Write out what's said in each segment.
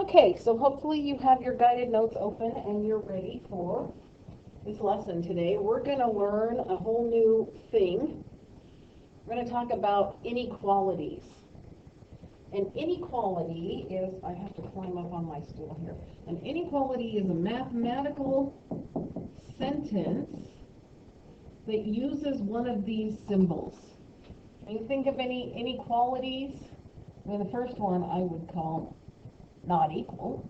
Okay, so hopefully you have your guided notes open and you're ready for this lesson today. We're going to learn a whole new thing. We're going to talk about inequalities. An inequality is, I have to climb up on my stool here. An inequality is a mathematical sentence that uses one of these symbols. When you think of any inequalities, the first one I would call not equal.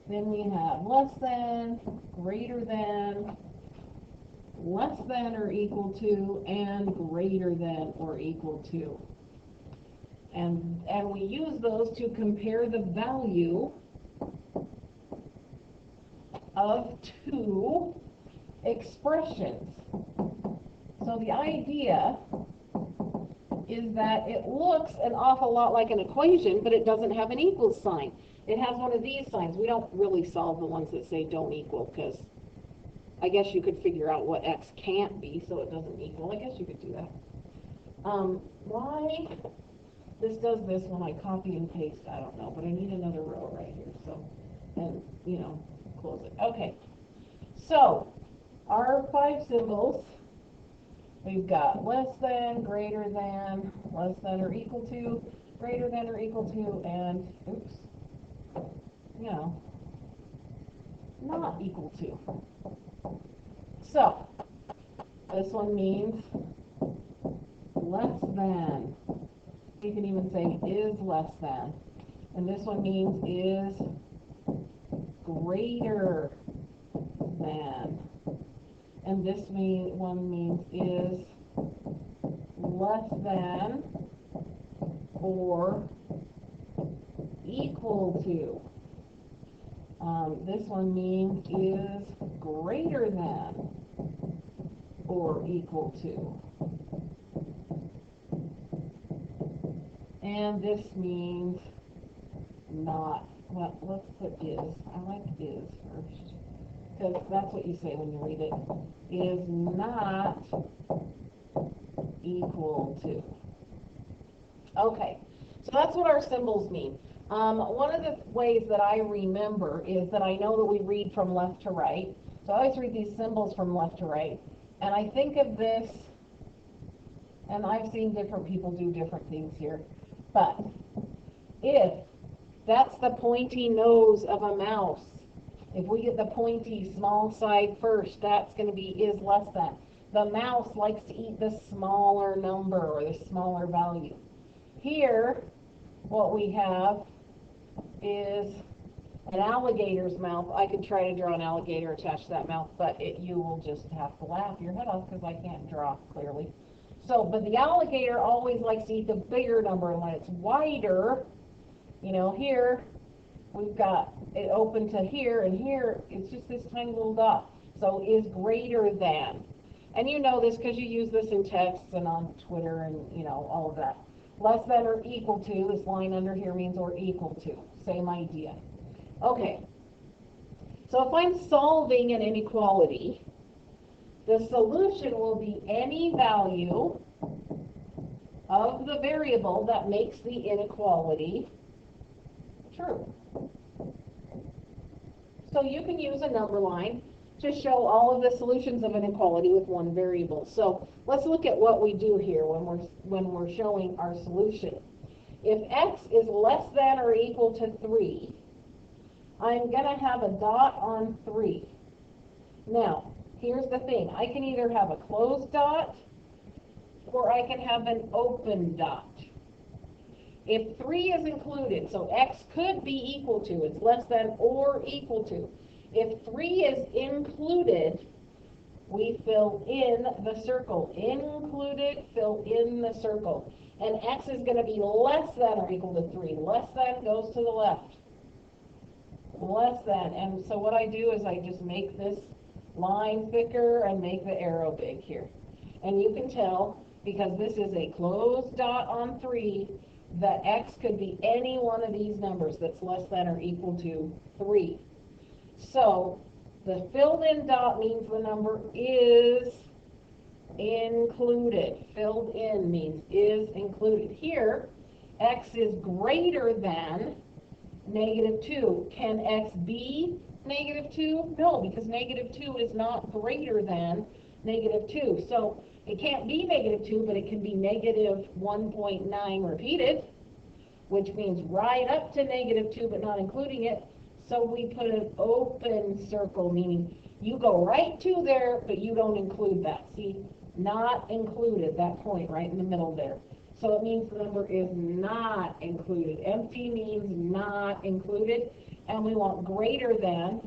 Then we have less than, greater than, less than or equal to, and greater than or equal to. And we use those to compare the value of two expressions. So the idea is that it looks an awful lot like an equation, but it doesn't have an equal sign. It has one of these signs. We don't really solve the ones that say don't equal, because I guess you could figure out what x can't be, so it doesn't equal. I guess you could do that. Why this does this when I copy and paste, I don't know, but I need another row right here, so, and, close it. Okay, so our 5 symbols, we've got less than, greater than, less than or equal to, greater than or equal to, and, oops, not equal to. So, this one means less than. You can even say is less than. And this one means is greater than. And this one means is less than or equal to. This one means is greater than or equal to. And this means not. Well, let's put is. I like is first, because that's what you say when you read it. Is not equal to. Okay, so that's what our symbols mean. One of the ways that I remember is that I know that we read from left to right. So I always read these symbols from left to right. And I think of this, and I've seen different people do different things here. But if that's the pointy nose of a mouse, if we get the pointy small side first, that's going to be is less than. The mouse likes to eat the smaller number or the smaller value. Here, what we have is an alligator's mouth. I could try to draw an alligator attached to that mouth, but you will just have to laugh your head off because I can't draw clearly. So, but the alligator always likes to eat the bigger number, and when it's wider, here we've got it open to here, and here it's just this tiny little dot. So is greater than. And you know this because you use this in texts and on Twitter and, all of that. Less than or equal to, this line under here means or equal to. Same idea. Okay. So if I'm solving an inequality, the solution will be any value of the variable that makes the inequality true. So you can use a number line to show all of the solutions of an inequality with one variable. So let's look at what we do here when we're showing our solution. If x is less than or equal to 3, I'm going to have a dot on 3. Now, here's the thing. I can either have a closed dot or I can have an open dot. If 3 is included, so x could be equal to, it's less than or equal to. If 3 is included, we fill in the circle. Included, fill in the circle. And x is going to be less than or equal to 3. Less than goes to the left. Less than. And so what I do is I just make this line thicker and make the arrow big here. And you can tell, because this is a closed dot on 3, that x could be any one of these numbers that's less than or equal to 3. So the filled in dot means the number is included. Filled in means is included. Here, x is greater than negative 2. Can x be negative 2? No, because negative 2 is not greater than negative 2. So it can't be negative 2, but it can be negative 1.9 repeated, which means right up to negative 2, but not including it. So we put an open circle, meaning you go right to there, but you don't include that. See, not included, that point right in the middle there. So it means the number is not included. Empty means not included. And we want greater than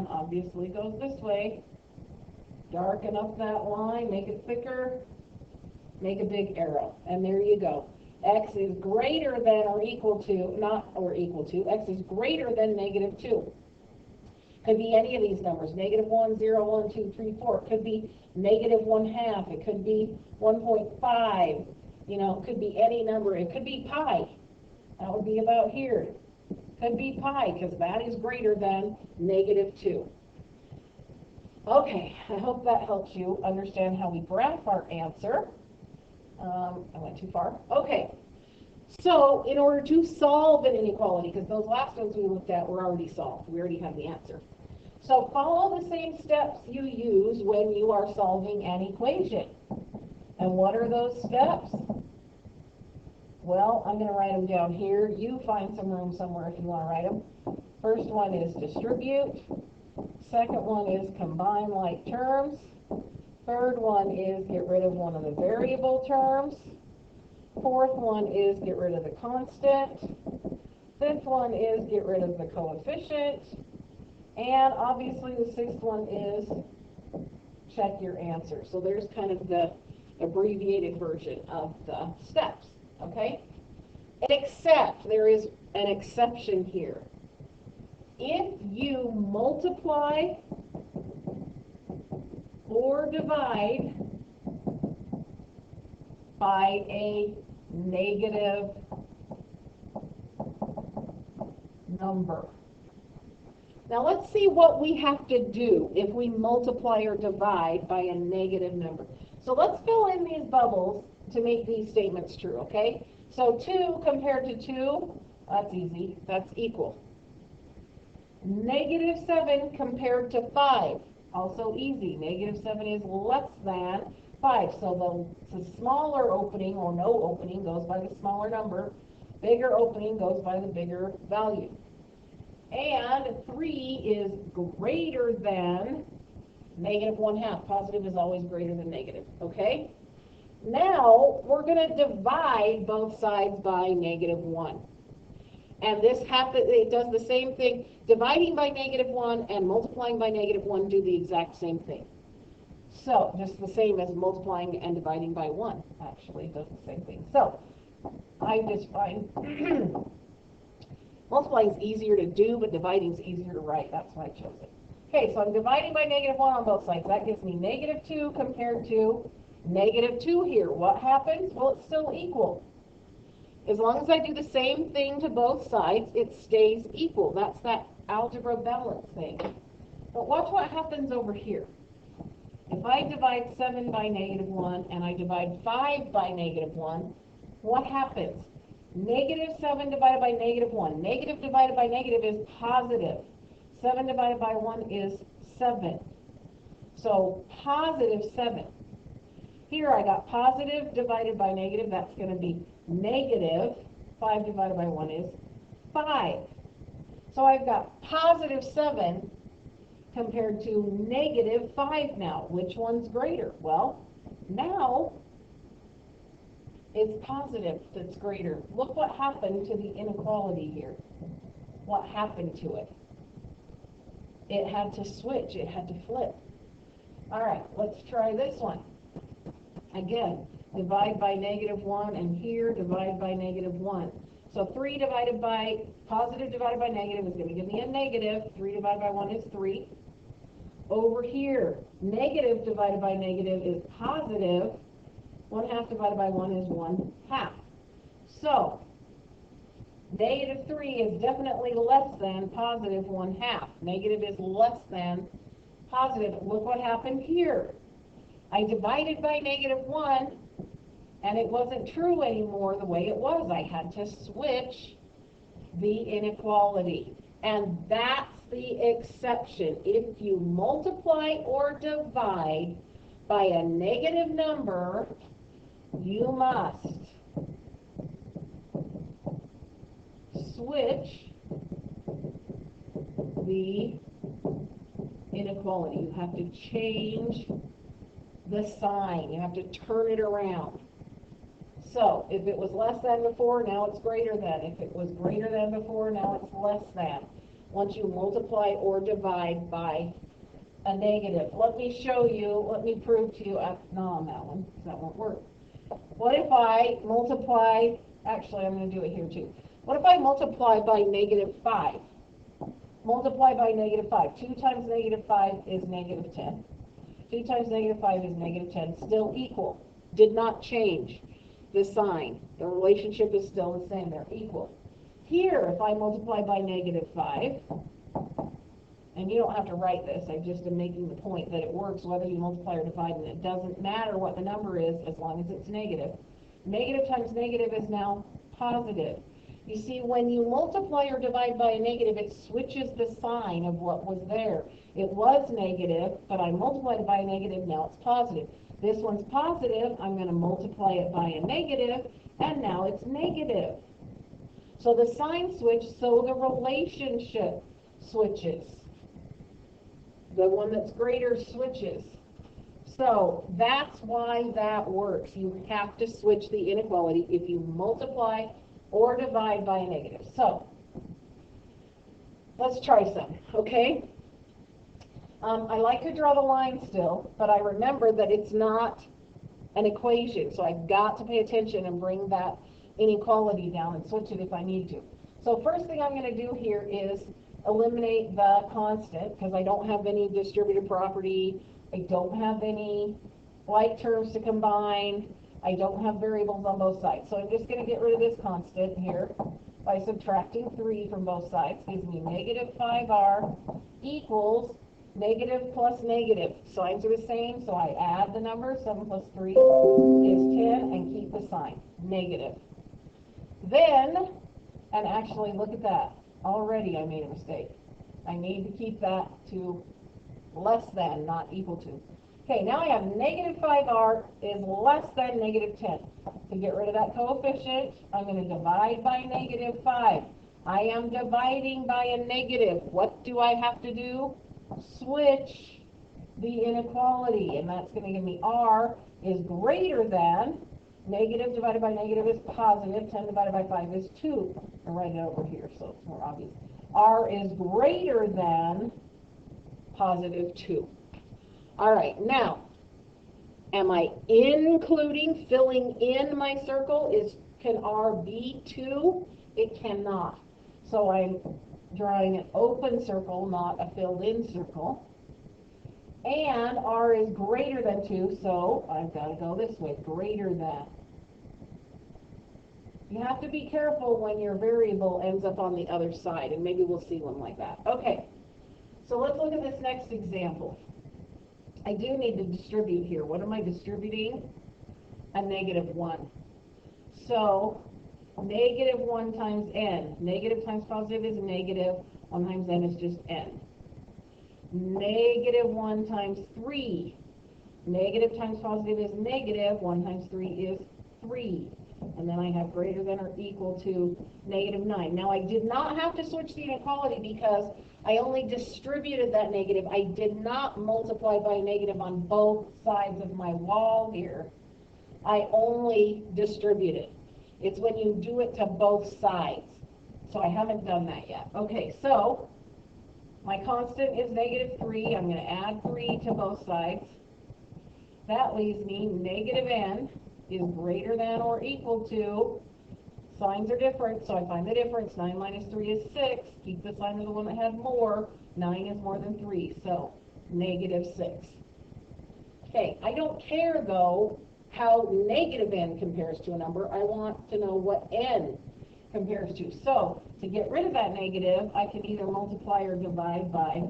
obviously goes this way. Darken up that line, make it thicker, make a big arrow, and there you go. X is greater than or equal to, x is greater than negative 2. Could be any of these numbers, negative 1, 0, 1, 2, 3, 4. It could be negative 1/2. It could be 1.5. You know, it could be any number. It could be pi. That would be about here. Could be pi, because that is greater than negative 2. Okay, I hope that helps you understand how we graph our answer. I went too far. Okay, so in order to solve an inequality, because those last ones we looked at were already solved. We already have the answer. So follow the same steps you use when you are solving an equation. And what are those steps? Well, I'm going to write them down here. You find some room somewhere if you want to write them. First one is distribute. Second one is combine like terms. Third one is get rid of one of the variable terms. Fourth one is get rid of the constant. Fifth one is get rid of the coefficient. And obviously the sixth one is check your answer. So there's kind of the abbreviated version of the steps, okay? Except there is an exception here. If you multiply or divide by a negative number. Now let's see what we have to do if we multiply or divide by a negative number. So let's fill in these bubbles to make these statements true, okay? So 2 compared to 2, that's easy, that's equal. Negative 7 compared to 5, also easy. Negative 7 is less than 5. So the smaller opening or no opening goes by the smaller number. Bigger opening goes by the bigger value. And 3 is greater than negative 1/2. Positive is always greater than negative, okay? Now we're going to divide both sides by negative 1. And this it does the same thing. Dividing by negative 1 and multiplying by negative 1 do the exact same thing. So, just the same as multiplying and dividing by 1. Actually, it does the same thing. So, I just find multiplying is easier to do, but dividing is easier to write. That's why I chose it. Okay, so I'm dividing by negative 1 on both sides. That gives me negative 2 compared to negative 2 here. What happens? Well, it's still equal. As long as I do the same thing to both sides, it stays equal. That's that algebra balance thing. But watch what happens over here. If I divide 7 by negative 1 and I divide 5 by negative 1, what happens? Negative 7 divided by negative 1. Negative divided by negative is positive. 7 divided by 1 is 7. So positive 7. Here I got positive divided by negative. That's going to be negative. 5 divided by 1 is 5. So I've got positive 7 compared to negative 5 now. Which one's greater? Well, now it's positive that's greater. Look what happened to the inequality here. What happened to it? It had to switch. It had to flip. All right, let's try this one. Again, divide by negative 1, and here divide by negative 1. So 3 divided by, positive divided by negative is going to give me a negative. 3 divided by 1 is 3. Over here, negative divided by negative is positive. 1/2 divided by 1 is 1/2. So, negative 3 is definitely less than positive 1/2. Negative is less than positive. Look what happened here. I divided by negative 1, and it wasn't true anymore the way it was. I had to switch the inequality. And that's the exception. If you multiply or divide by a negative number, you must switch the inequality. You have to change the sign. You have to turn it around. So if it was less than before, now it's greater than. If it was greater than before, now it's less than. Once you multiply or divide by a negative. Let me show you, let me prove to you, no on that one, because that won't work. What if I multiply, actually I'm going to do it here too. What if I multiply by negative 5? Multiply by negative 5. 2 times negative 5 is negative 10. 2 times negative 5 is negative 10. Still equal. Did not change the sign. The relationship is still the same. They're equal. Here, if I multiply by negative 5, and you don't have to write this, I just am making the point that it works whether you multiply or divide, and it doesn't matter what the number is as long as it's negative. Negative times negative is now positive. You see, when you multiply or divide by a negative, it switches the sign of what was there. It was negative, but I multiplied it by a negative, now it's positive. This one's positive, I'm going to multiply it by a negative, and now it's negative. So the sign switched, so the relationship switches. The one that's greater switches. So that's why that works. You have to switch the inequality if you multiply or divide by a negative. So let's try some, okay? I like to draw the line still, but I remember that it's not an equation, so I've got to pay attention and bring that inequality down and switch it if I need to. So first thing I'm going to do here is eliminate the constant, because I don't have any distributive property, I don't have any like terms to combine, I don't have variables on both sides. So I'm just going to get rid of this constant here by subtracting 3 from both sides. Gives me negative 5r equals negative plus negative. Signs are the same, so I add the number. 7 plus 3 is 10, and keep the sign, negative. Then, and actually look at that. Already I made a mistake. I need to keep that to less than, not equal to. Okay, now I have negative 5r is less than negative 10. To get rid of that coefficient, I'm going to divide by negative 5. I am dividing by a negative. What do I have to do? Switch the inequality, and that's going to give me r is greater than, negative divided by negative is positive, 10 divided by 5 is 2. I'll write it over here so it's more obvious. R is greater than positive 2. All right, now, am I including, filling in my circle? Can R be 2? It cannot. So I'm drawing an open circle, not a filled in circle. And R is greater than 2, so I've got to go this way, greater than. You have to be careful when your variable ends up on the other side, and maybe we'll see one like that. Okay, so let's look at this next example. I do need to distribute here. What am I distributing? A negative 1. So negative 1 times n. Negative times positive is negative. 1 times n is just n. Negative 1 times 3. Negative times positive is negative. 1 times 3 is 3. And then I have greater than or equal to negative 9. Now I did not have to switch the inequality because I only distributed that negative. I did not multiply by a negative on both sides of my wall here. I only distributed. It's when you do it to both sides. So I haven't done that yet. Okay, so my constant is negative 3. I'm going to add 3 to both sides. That leaves me negative n is greater than or equal to, signs are different, so I find the difference. 9 minus 3 is 6. Keep the sign of the one that had more. 9 is more than 3, so negative 6. Okay, I don't care, though, how negative n compares to a number. I want to know what n compares to. So, to get rid of that negative, I can either multiply or divide by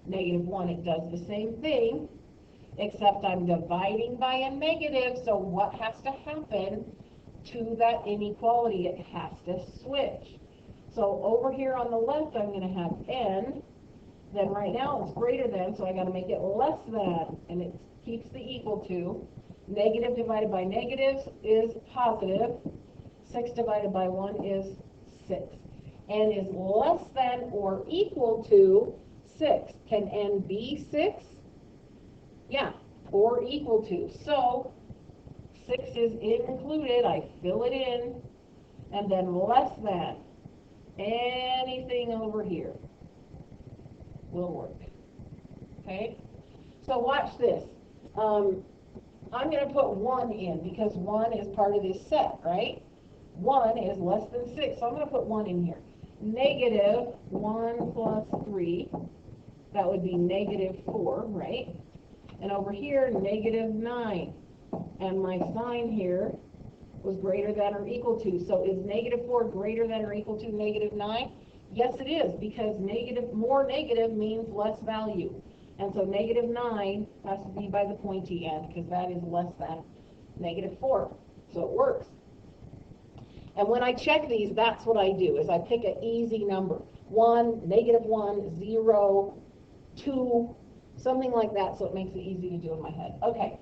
negative 1. It does the same thing, except I'm dividing by a negative, so what has to happen to that inequality? It has to switch. So over here on the left, I'm going to have n. Then right now it's greater than, so I got to make it less than, and it keeps the equal to. Negative divided by negative is positive. 6 divided by 1 is 6. N is less than or equal to 6. Can n be 6? Yeah, or equal to. So 6 is included. I fill it in, and then less than. Anything over here will work. Okay? So watch this. I'm going to put 1 in because 1 is part of this set, right? 1 is less than 6, so I'm going to put 1 in here. Negative 1 plus 3, that would be negative 4, right? And over here, negative 9. And my sign here was greater than or equal to. So is negative 4 greater than or equal to negative 9? Yes, it is, because more negative means less value. And so negative 9 has to be by the pointy end, because that is less than negative 4. So it works. And when I check these, that's what I do, is I pick an easy number. 1, negative 1, 0, 2, something like that, so it makes it easy to do in my head. Okay,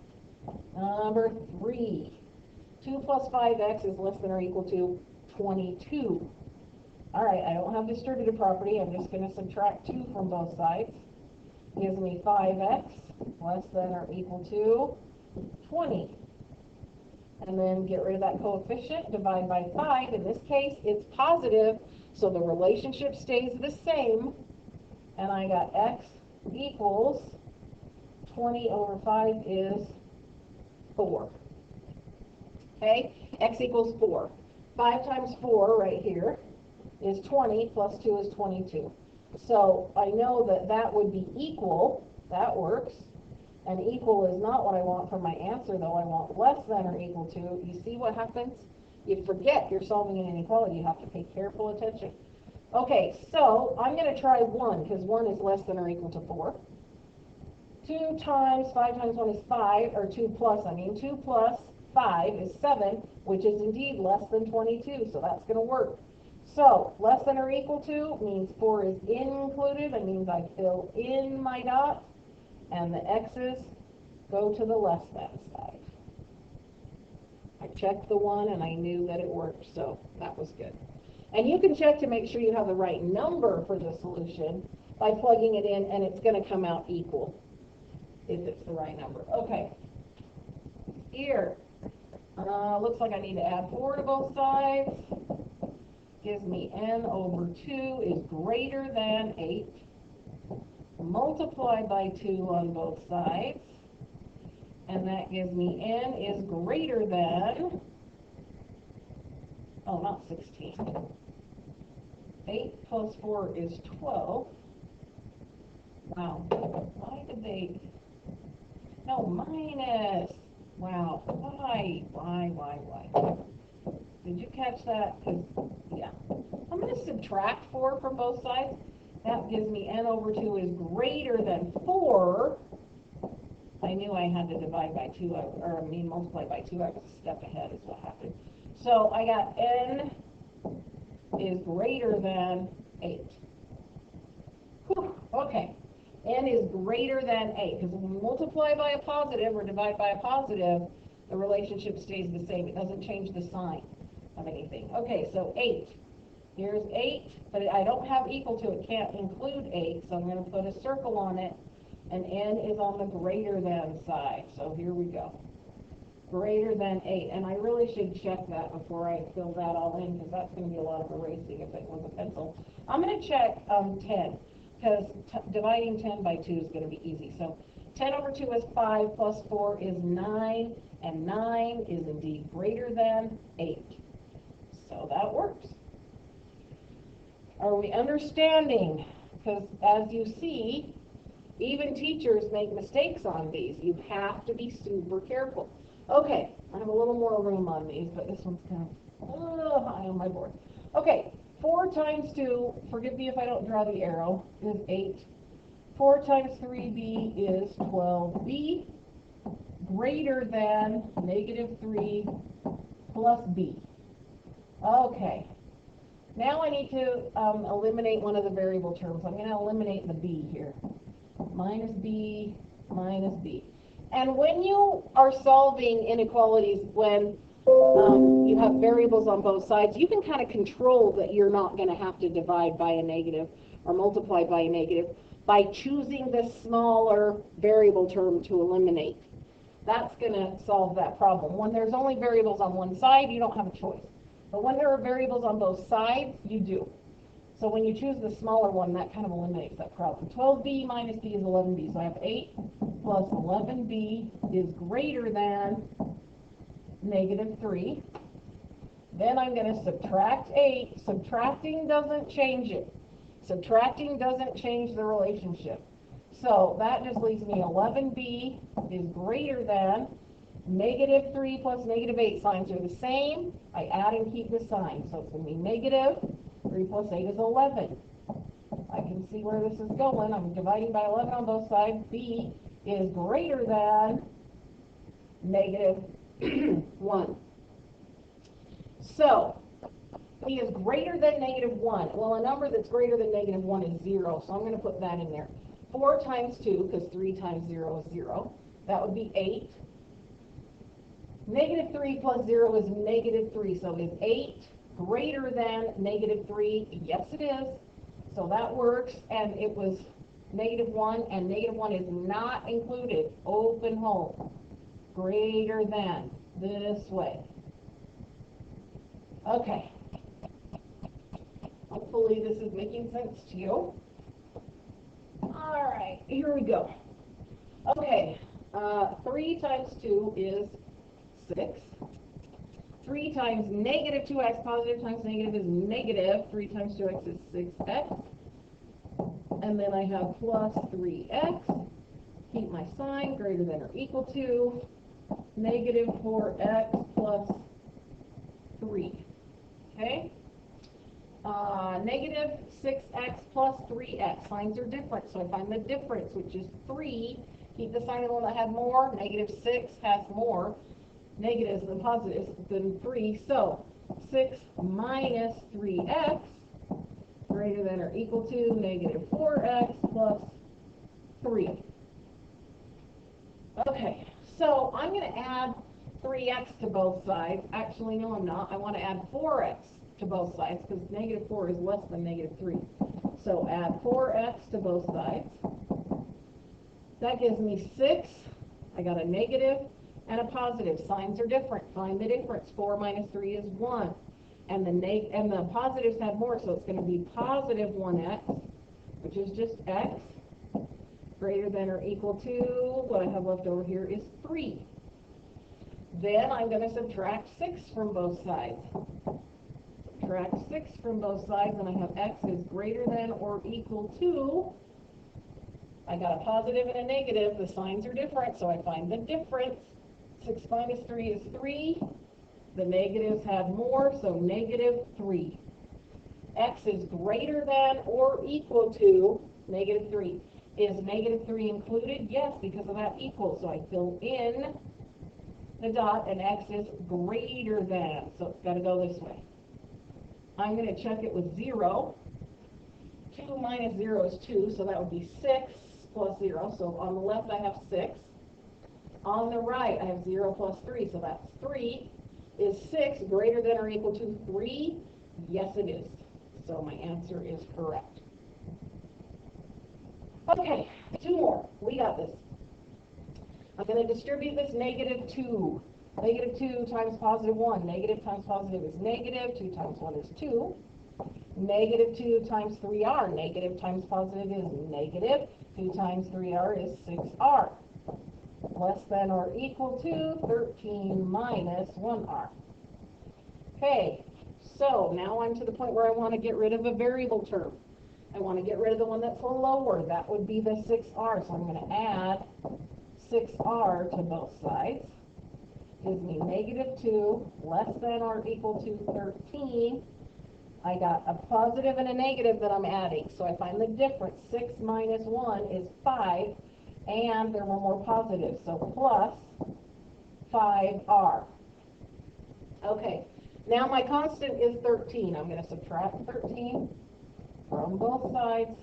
number 3. 2 plus 5x is less than or equal to 22. All right, I don't have distributive property. I'm just going to subtract 2 from both sides. Gives me 5x less than or equal to 20. And then get rid of that coefficient, divide by 5. In this case, it's positive, so the relationship stays the same. And I got x equals 20 over 5 is 4. Okay, x equals 4. 5 times 4 right here is 20, plus 2 is 22. So I know that that would be equal. That works. And equal is not what I want for my answer, though. I want less than or equal to. You see what happens? You forget you're solving an inequality. You have to pay careful attention. Okay, so I'm going to try 1, because 1 is less than or equal to 4. 2 times 5 times 1 is 5, or 2 plus, 2 plus 5 is 7, which is indeed less than 22, so that's going to work. So, less than or equal to means 4 is included. That means I fill in my dot, and the x's go to the less than side. I checked the 1, and I knew that it worked, so that was good. And you can check to make sure you have the right number for the solution by plugging it in, and it's going to come out equal if it's the right number. Okay. Here, looks like I need to add 4 to both sides. Gives me n over 2 is greater than 8. Multiply by 2 on both sides. And that gives me n is greater than, oh, not 16. 8 plus 4 is 12. Wow. Why did they, no, minus. Wow. Why? Did you catch that? Because, yeah. I'm going to subtract 4 from both sides. That gives me n over 2 is greater than 4. I knew I had to divide by 2, multiply by 2. I was a step ahead is what happened. So I got n is greater than 8. Whew, okay. N is greater than 8, because when we multiply by a positive or divide by a positive, the relationship stays the same. It doesn't change the sign of anything. Okay, so 8. Here's 8, but I don't have equal to. It can't include 8, so I'm going to put a circle on it, and n is on the greater than side. So here we go. Greater than 8. And I really should check that before I fill that all in, because that's going to be a lot of erasing if it was a pencil. I'm going to check 10, because dividing 10 by 2 is going to be easy. So 10 over 2 is 5, plus 4 is 9, and 9 is indeed greater than 8. So that works. Are we understanding? Because as you see, even teachers make mistakes on these. You have to be super careful. Okay, I have a little more room on these, but this one's kind of high on my board. Okay, 4 times 2, forgive me if I don't draw the arrow, is 8. 4 times 3b is 12b, greater than negative 3 plus b. Okay, Now I need to eliminate one of the variable terms. I'm going to eliminate the b here. Minus b, minus b. And when you are solving inequalities, when you have variables on both sides, you can kind of control that you're not going to have to divide by a negative or multiply by a negative by choosing the smaller variable term to eliminate. That's going to solve that problem. When there's only variables on one side, you don't have a choice. But when there are variables on both sides, you do. So when you choose the smaller one, that kind of eliminates that problem. 12b minus b is 11b. So I have 8 plus 11b is greater than negative 3. Then I'm going to subtract 8. Subtracting doesn't change it. Subtracting doesn't change the relationship. So that just leaves me 11b is greater than negative 3 plus negative 8. Signs are the same. I add and keep the sign. So it's going to be negative 3 plus 8 is 11. I can see where this is going. I'm dividing by 11 on both sides. B is greater than negative 1. So, B is greater than negative 1. Well, a number that's greater than negative 1 is 0, so I'm going to put that in there. 4 times 2, because 3 times 0 is 0. That would be 8. Negative 3 plus 0 is negative 3, so is 8 greater than negative 3? Yes, it is. So that works, and it was negative 1, and negative 1 is not included. Open hole. Greater than. This way. Okay. Hopefully this is making sense to you. All right, here we go. Okay, 3 times 2 is 6. 3 times negative 2x, positive times negative is negative. 3 times 2x is 6x. And then I have plus 3x. Keep my sign, greater than or equal to negative 4x plus 3. Okay? Negative 6x plus 3x. Signs are different, so I find the difference, which is 3. Keep the sign of the one that had more. Negative 6 has more negatives than positives than 3. So 6 minus 3x greater than or equal to negative 4x plus 3. Okay, so I'm going to add 3x to both sides. Actually, no, I'm not. I want to add 4x to both sides because negative 4 is less than negative 3. So add 4x to both sides. That gives me 6. I got a negative and a positive. Signs are different. Find the difference. 4 minus 3 is 1. And the positives have more, so it's going to be positive 1x, which is just x, greater than or equal to, what I have left over here is 3. Then I'm going to subtract 6 from both sides. Subtract 6 from both sides, and I have x is greater than or equal to, I got a positive and a negative. The signs are different, so I find the difference. 6 minus 3 is 3. The negatives had more, so negative 3. X is greater than or equal to negative 3. Is negative 3 included? Yes, because of that equal. So I fill in the dot, and x is greater than. So it's got to go this way. I'm going to check it with 0. 2 minus 0 is 2, so that would be 6 plus 0. So on the left I have 6. On the right I have 0 plus 3, so that's 3. Is 6 greater than or equal to 3? Yes, it is. So my answer is correct. Okay, 2 more. We got this. I'm going to distribute this negative 2. Negative 2 times positive 1. Negative times positive is negative. 2 times 1 is 2. Negative 2 times 3r. Negative times positive is negative. 2 times 3r is 6r. Less than or equal to 13 minus 1r. Okay, so now I'm to the point where I want to get rid of a variable term. I want to get rid of the one that's lower. That would be the 6r. So I'm going to add 6r to both sides. Gives me negative 2 less than or equal to 13. I got a positive and a negative that I'm adding. So I find the difference. 6 minus 1 is 5. And there were more positives, so plus 5r. Okay, Now my constant is 13. I'm going to subtract 13 from both sides.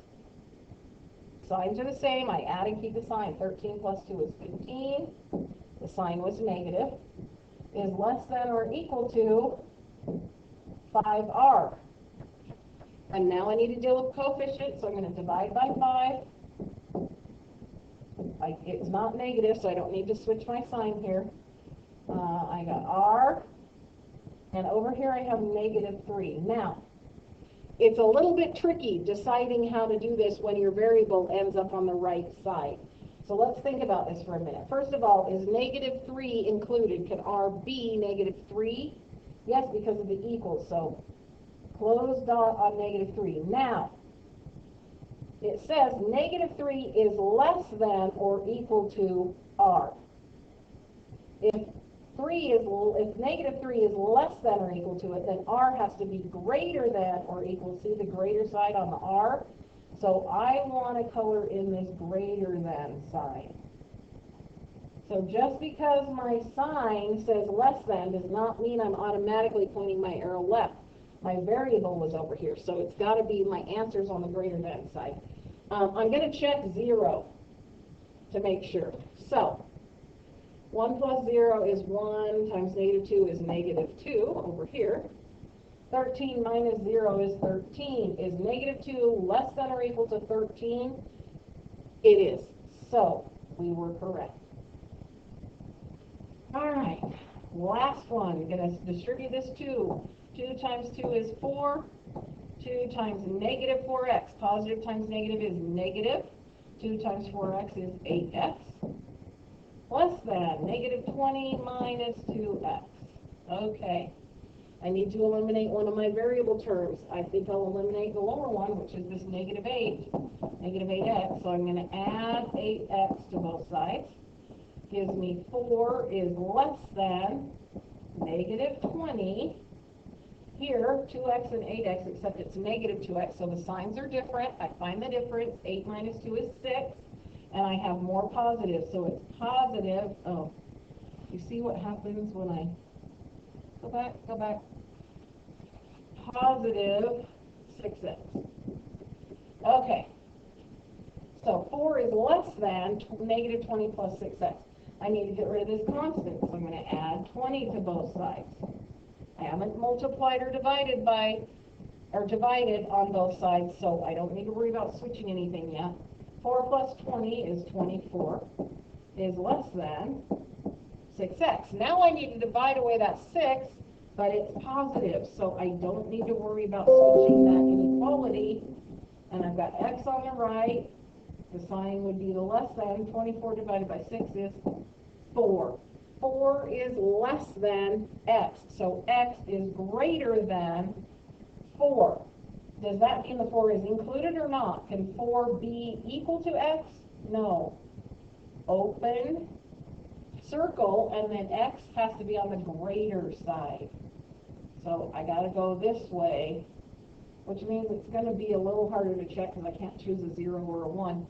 Signs are the same. I add and keep the sign. 13 plus 2 is 15. The sign was negative. Is less than or equal to 5r. And now I need to deal with coefficients, so I'm going to divide by 5. It's not negative, so I don't need to switch my sign here. I got r, and over here I have negative 3. Now, it's a little bit tricky deciding how to do this when your variable ends up on the right side. So let's think about this for a minute. First of all, is negative 3 included? Can r be negative 3? Yes, because of the equals. So close dot on negative 3. Now, it says negative 3 is less than or equal to r. If negative 3 is less than or equal to it, then r has to be greater than or equal. See the greater side on the r? So I want to color in this greater than sign. So just because my sign says less than does not mean I'm automatically pointing my arrow left. My variable was over here, so it's got to be my answers on the greater than side. I'm going to check 0 to make sure. So 1 plus 0 is 1 times negative 2 is negative 2 over here. 13 minus 0 is 13. Is negative 2 less than or equal to 13? It is. So we were correct. All right, last one. I'm going to distribute this 2. 2 times 2 is 4. 2 times negative 4x. Positive times negative is negative. 2 times 4x is 8x. Less than negative 20 minus 2x. Okay. I need to eliminate one of my variable terms. I think I'll eliminate the lower one, which is this negative 8. Negative 8x. So I'm going to add 8x to both sides. Gives me 4 is less than negative 20. Here, 2x and 8x, except it's negative 2x, so the signs are different. I find the difference. 8 minus 2 is 6, and I have more positives, so it's positive. Oh, you see what happens when I go back. Positive 6x. Okay, so 4 is less than negative 20 plus 6x. I need to get rid of this constant, so I'm going to add 20 to both sides. I haven't multiplied or divided on both sides, so I don't need to worry about switching anything yet. 4 plus 20 is 24, is less than 6x. Now I need to divide away that 6, but it's positive, so I don't need to worry about switching that inequality. And I've got x on the right. The sign would be the less than. 24 divided by 6 is 4. 4 is less than x, so x is greater than 4. Does that mean the 4 is included or not? Can 4 be equal to x? No. Open circle, and then x has to be on the greater side. So I got to go this way, which means it's going to be a little harder to check because I can't choose a 0 or a 1.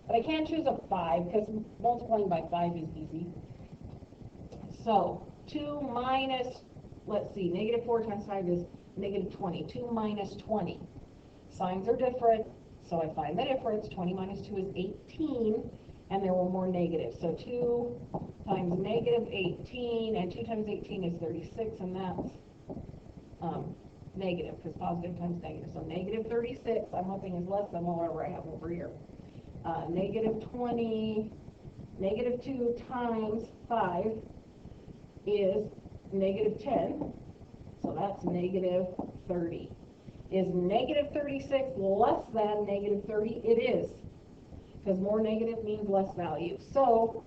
But I can choose a 5 because multiplying by 5 is easy. So 2 minus, let's see, negative 4 times 5 is negative 20. 2 minus 20. Signs are different, so I find the difference. 20 minus 2 is 18, and there were more negatives. So 2 times negative 18, and 2 times 18 is 36, and that's negative, because positive times negative. So negative 36, I'm hoping is less than whatever I have over here. Negative 20, negative 2 times 5 is negative 10, so that's negative 30. Is negative 36 less than negative 30? It is, because more negative means less value. So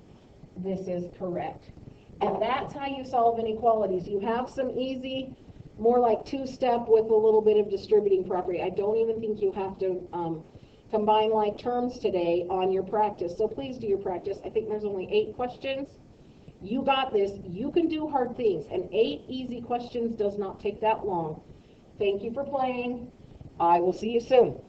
this is correct. And that's how you solve inequalities. You have some easy, more like two-step with a little bit of distributing property. I don't even think you have to combine like terms today on your practice. So please do your practice. I think there's only 8 questions. You got this. You can do hard things. And 8 easy questions does not take that long. Thank you for playing. I will see you soon.